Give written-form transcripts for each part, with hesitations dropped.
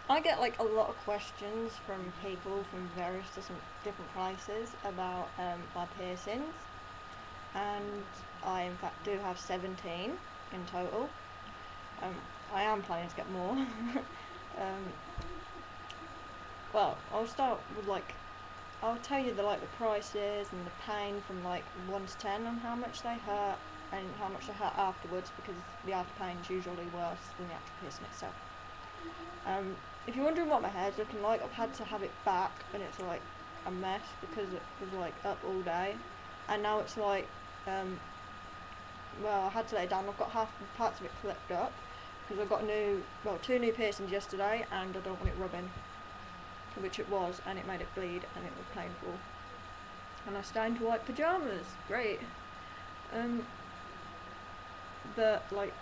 I get like a lot of questions from people from various different places about my piercings, and I in fact do have 17 in total. Um, I am planning to get more. Well, I'll start with like I'll tell you the prices and the pain from like 1 to 10 on how much they hurt and how much they hurt afterwards, because the after pain is usually worse than the actual piercing itself. Um, if you're wondering what my hair's looking like, I've had to have it back and it's like a mess because it was like up all day, and now it's like, um, well, I had to lay it down. I've got half the parts of it clipped up because I got two new piercings yesterday, and I don't want it rubbing, which it was, and it made it bleed and it was painful. And I stained white pajamas. Great. Um, but like,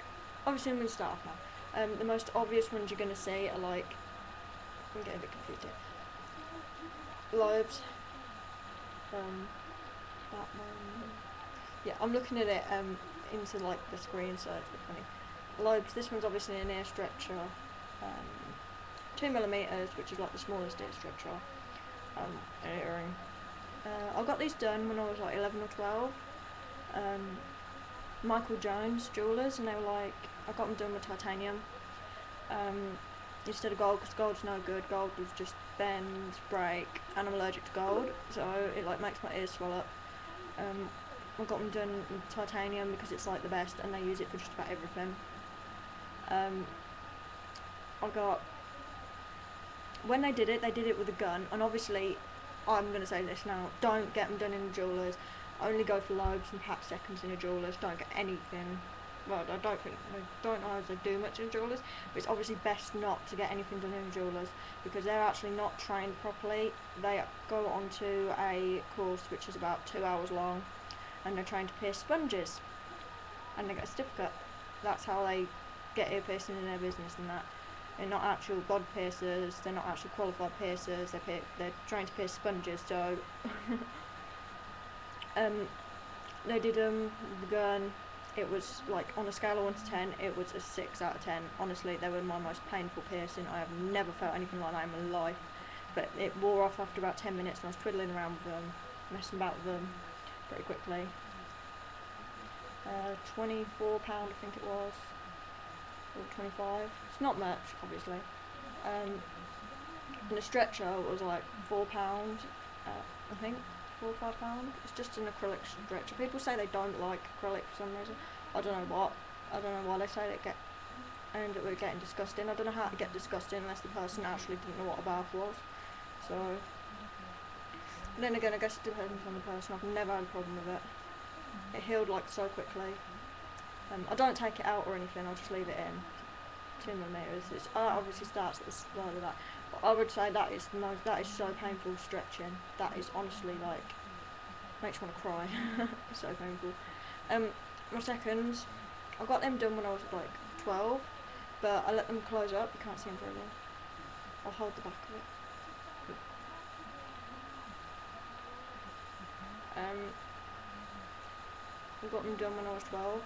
obviously I'm gonna start off now. The most obvious ones you're gonna see are like, I'm getting a bit confused here. Lobes. That one. Yeah, I'm looking at it into like the screen, so it's a bit funny. Lobes. This one's obviously an ear stretcher. 2 millimeters, which is like the smallest ear stretcher. An earring. I got these done when I was like 11 or 12. Um, Michael Jones jewelers, and they were like, I got them done with titanium instead of gold, because gold's no good. Gold was just bend, break, and I'm allergic to gold, so it like makes my ears swell up. I got them done with titanium because it's like the best, and they use it for just about everything. Um, I got When they did it with a gun, and obviously, I'm gonna say this now: don't get them done in a jewelers. Only go for lobes and pat seconds in a jewelers. Don't get anything. Well, I don't know if they do much in jewelers, but it's obviously best not to get anything done in jewelers because they're actually not trained properly. They go onto a course which is about 2 hours long, and they're trained to pierce sponges, and they get a certificate. That's how they get ear piercing in their business and that. They're not actual bod piercers. They're not actually qualified piercers. They're trying to pierce sponges. So um, they did the gun. It was like on a scale of 1 to 10, it was a 6 out of 10. Honestly, they were my most painful piercing. I have never felt anything like that in my life. But it wore off after about 10 minutes, and I was twiddling around with them, messing about with them pretty quickly. £24, I think it was, or 25. It's not much, obviously. Um, and the stretcher was like £4, I think, £4 or £5. It's just an acrylic stretcher. People say they don't like acrylic for some reason. I don't know what. I don't know why they say they end up getting disgusting. I don't know how to get disgusting unless the person actually didn't know what a bath was. So, but then again, I guess it depends on the person. I've never had a problem with it. It healed like so quickly. I don't take it out or anything. I'll just leave it in. 2 millimeters. It obviously starts at the side of that. But I would say that is so painful stretching. That is honestly like makes you want to cry. It's so painful. Um, my seconds, I got them done when I was like 12, but I let them close up. You can't see them very well. I'll hold the back of it. I got them done when I was 12,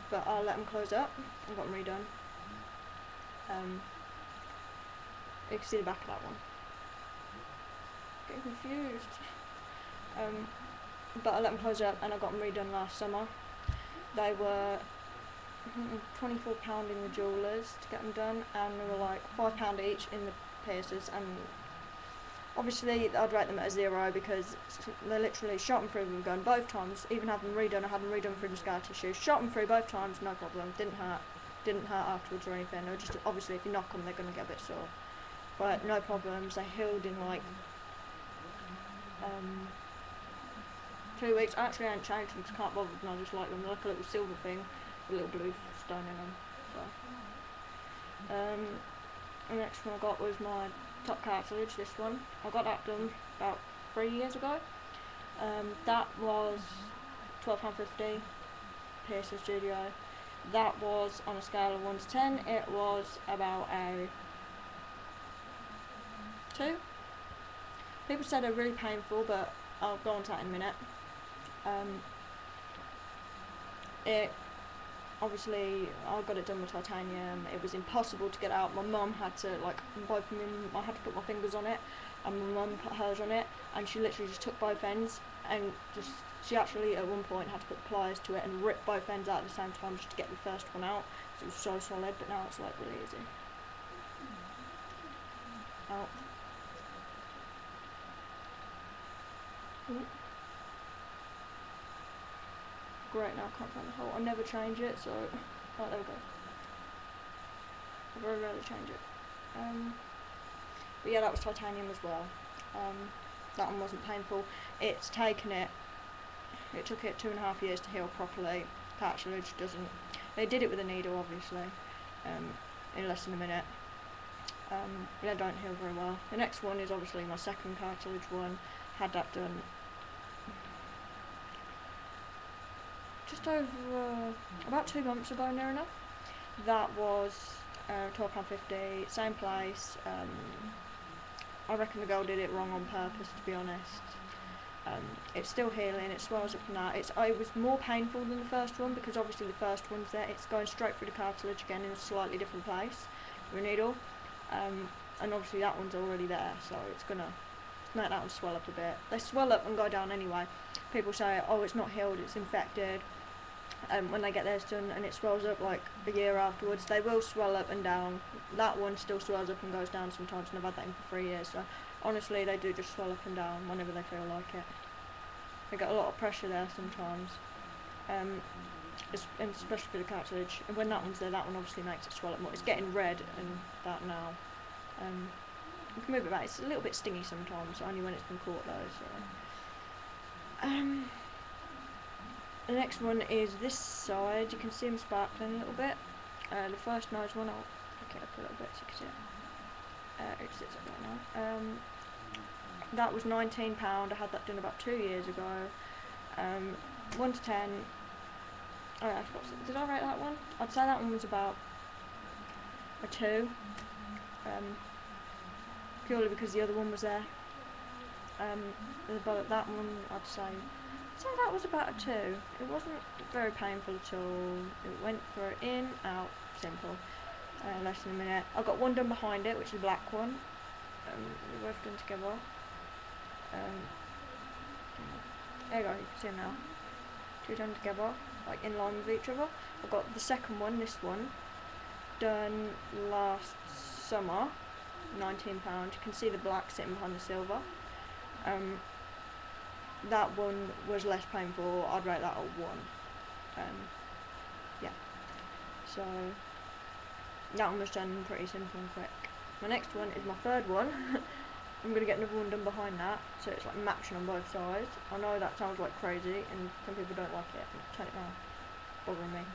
but I let them close up and got them redone. You can see the back of that one. Getting confused. But I let them close up and I got them redone last summer. They were £24 in the jewellers to get them done, and they were like £5 each in the piercers. And obviously, I'd rate them at a 0 because they literally shot them through with a gun both times. Even had them redone, I had them redone through the scar tissue. Shot them through both times, no problem. Didn't hurt afterwards or anything. They were just obviously if you knock them, they're gonna get a bit sore. But no problems. They healed in like 2 weeks. Actually, I ain't changed them because I can't bother them. I just like them. They're like a little silver thing with a little blue stone in them. So, the next one I got was my top cartilage. This one I got that done about 3 years ago. That was £12.50. Piercer Studio. That was on a scale of 1 to 10. It was about a 2. People said they're really painful, but I'll go on to that in a minute. It obviously I got it done with titanium. It was impossible to get out. My mum had to I had to put my fingers on it, and my mum put hers on it, and she literally just took both ends and she actually at one point had to put pliers to it and rip both ends out at the same time just to get the first one out. So it was so solid, but now it's like really easy. Out. Ooh. Great, now I can't find the hole. I never change it, so oh, there we go. I very rarely change it. But yeah, that was titanium as well. That one wasn't painful. It took it 2.5 years to heal properly. Cartilage doesn't. They did it with a needle, obviously, in less than a minute. They don't heal very well. The next one is obviously my second cartilage one. Had that done just over about 2 months ago, near enough. That was £12.50, same place. I reckon the girl did it wrong on purpose, to be honest. It's still healing, it swells up now. It was more painful than the first one because obviously the first one's there. It's going straight through the cartilage again in a slightly different place with a needle. And obviously that one's already there, so it's going to make that one swell up a bit. They swell up and go down anyway. People say, oh, it's not healed, it's infected. When they get theirs done and it swells up like a year afterwards, they will swell up and down. That one still swells up and goes down sometimes, and I've had that in for 3 years, so honestly they do just swell up and down whenever they feel like it. They get a lot of pressure there sometimes, especially for the cartilage. And when that one's there, that one obviously makes it swell up more. It's getting red and that now. You can move it back. It's a little bit stingy sometimes, only when it's been caught though. So. The next one is this side. You can see them sparkling a little bit. The first nose one, I'll pick it up a little bit so you can see it. It sits up right now. That was £19. I had that done about 2 years ago. 1 to 10. Oh yeah, did I rate that one? I'd say that one was about a 2. Purely because the other one was there. That one, I'd say that was about a 2. It wasn't very painful at all. It went through, in, out, simple. Less than a minute. I've got one done behind it, which is the black one. They're both done together. There you go, you can see them now. 2 done together, like in line with each other. I've got the second one, this one, done last summer, £19. You can see the black sitting behind the silver. That one was less painful. I'd rate that a 1. Yeah. So that one was done pretty simple and quick. My next one is my third one. I'm going to get another one done behind that, so it's like matching on both sides. I know that sounds like crazy, and some people don't like it. Turn it down. Bothering me.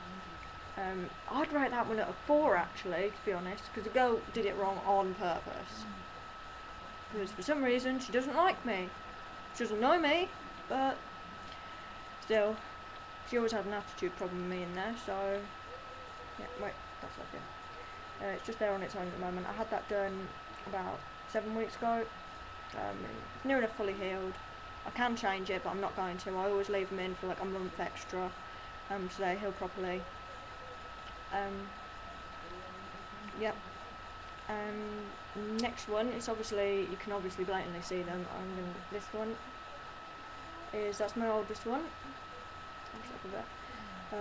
I'd rate that one at a 4 actually, to be honest, because the girl did it wrong on purpose. Because for some reason she doesn't like me. She doesn't know me, but still, she always had an attitude problem with me in there, so yeah, wait, that's like it. It's just there on its own at the moment. I had that done about 7 weeks ago. It's near enough fully healed. I can change it, but I'm not going to. I always leave them in for like a month extra, so they heal properly. Yep. Next one is obviously, you can obviously blatantly see them. This one that's my oldest one.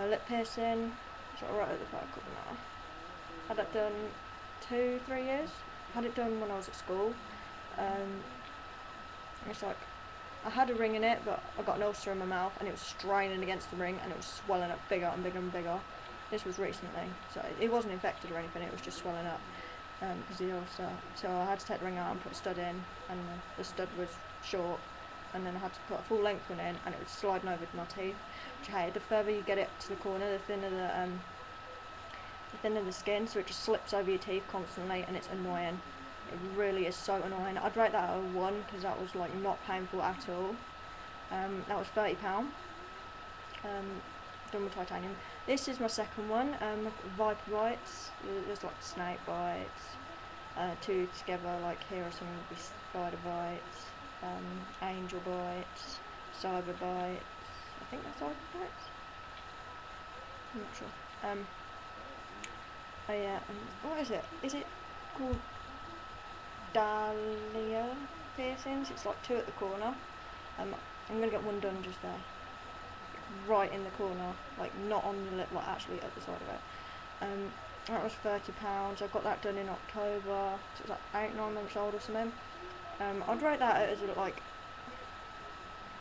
Lip piercing, sort of right at the back up now. Had that done 2-3 years. Had it done when I was at school. It's like I had a ring in it, but I got an ulcer in my mouth, and it was straining against the ring, and it was swelling up bigger and bigger and bigger. This was recently, so it wasn't infected or anything. It was just swelling up because of the ulcer. So I had to take the ring out and put a stud in, and the stud was short, and then I had to put a full length one in, and it was sliding over to my teeth. Which I hated. The further you get it to the corner, the thinner the skin, so it just slips over your teeth constantly, and it's annoying. It really is so annoying. I'd rate that a 1 because that was like not painful at all. That was £30. Done with titanium. This is my second one. Viper bites. There's like snake bites. 2 together, like here are some would be spider bites. Angel bites. Cyber bites. I think that's cyber bites. I'm not sure. Oh yeah, and what is it? Is it called Dahlia piercings? It's like 2 at the corner. I'm gonna get one done just there, right in the corner, like not on the lip, like actually at the side of it. That was £30. I got that done in October, so it's like 8-9 months old or something. I'd rate that as like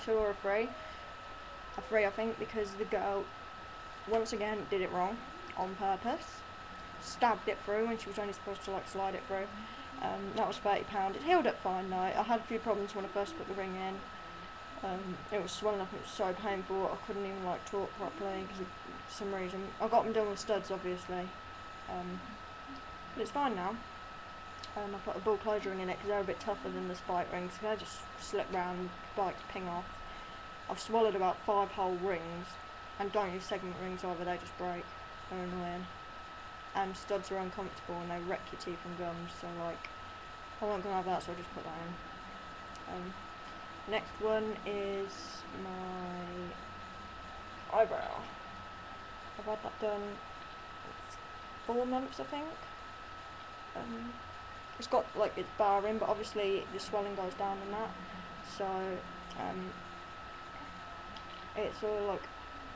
2 or a 3. A 3 I think, because the girl once again did it wrong on purpose. Stabbed it through when she was only supposed to like slide it through. That was £30. It healed up fine though. I had a few problems when I first put the ring in. It was swelling up and it was so painful I couldn't even like talk properly because for some reason. I got them done with studs obviously, but it's fine now. I put a ball closure ring in it because they're a bit tougher than the spike rings, so they just slip round, spikes ping off. I've swallowed about 5 whole rings, and don't use segment rings either, they just break, they're annoying. And studs are uncomfortable and they wreck your teeth and gums, so like, I wasn't going to have that, so I just put that in. Next one is my eyebrow. I've had that done 4 months I think. It's got like its bar in, but obviously the swelling goes down in that, so it's all like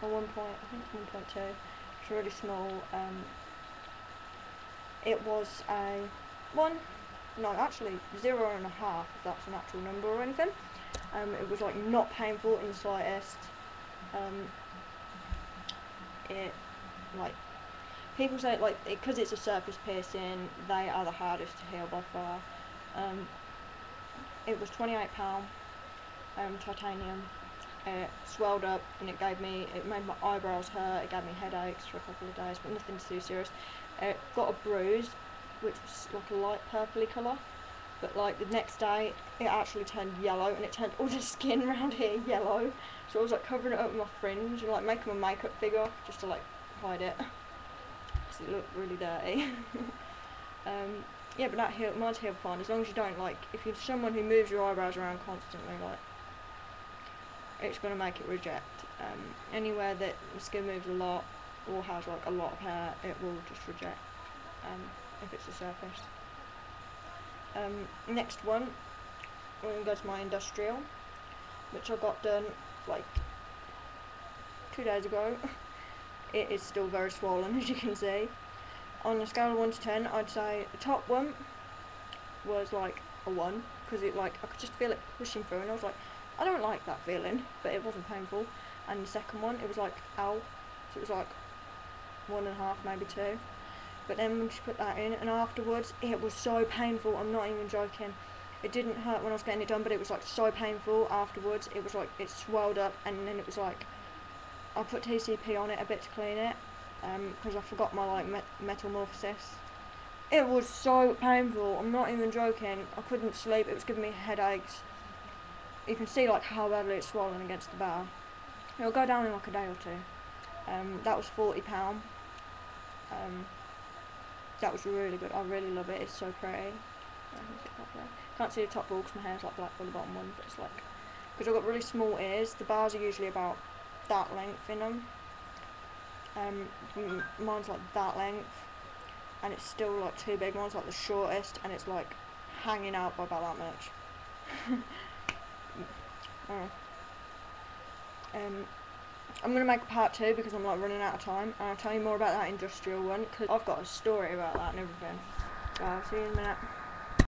a 1 point, I think it's 1.2. It's really small. It was a 1, no actually 0.5 if that's an actual number or anything. It was like not painful in the slightest. It like, people say like because it's a surface piercing, they are the hardest to heal by far. It was £28, titanium. It swelled up and it made my eyebrows hurt. It gave me headaches for a couple of days, but nothing too serious. It got a bruise, which was like a light purpley colour. But like the next day, it actually turned yellow, and it turned all the skin around here yellow. So I was like covering it up with my fringe and like making my makeup figure just to like hide it, because it looked really dirty. Yeah, but mine's healed fine, as long as you don't like, if you're someone who moves your eyebrows around constantly, like, it's going to make it reject. Anywhere that the skin moves a lot or has like a lot of hair, it will just reject, if it's a surface. Next one, we're going to go to my industrial, which I got done like 2 days ago. It is still very swollen, as you can see. On a scale of 1 to 10, I'd say the top one was like a 1, because it like, I could just feel it pushing through, and I was like, I don't like that feeling, but it wasn't painful. And the second one, it was like, ow, so it was like 1.5, maybe 2. But then when she put that in, and afterwards, it was so painful, I'm not even joking. It didn't hurt when I was getting it done, but it was like so painful afterwards. It was like, it swelled up, and then it was like, I put TCP on it a bit to clean it, because I forgot my like metamorphosis. It was so painful, I'm not even joking. I couldn't sleep, it was giving me headaches. You can see like how badly it's swollen against the bar. It'll go down in like a day or 2. That was £40. That was really good. I really love it. It's so pretty. Can't see the top ball because my hair's like black on the bottom one, but it's like, because I've got really small ears, the bars are usually about that length in them. Mine's like that length, and it's still like too big. Mine's like the shortest, and it's like hanging out by about that much. I'm going to make a part 2 because I'm like running out of time, and I'll tell you more about that industrial one because I've got a story about that and everything. So I'll see you in a minute.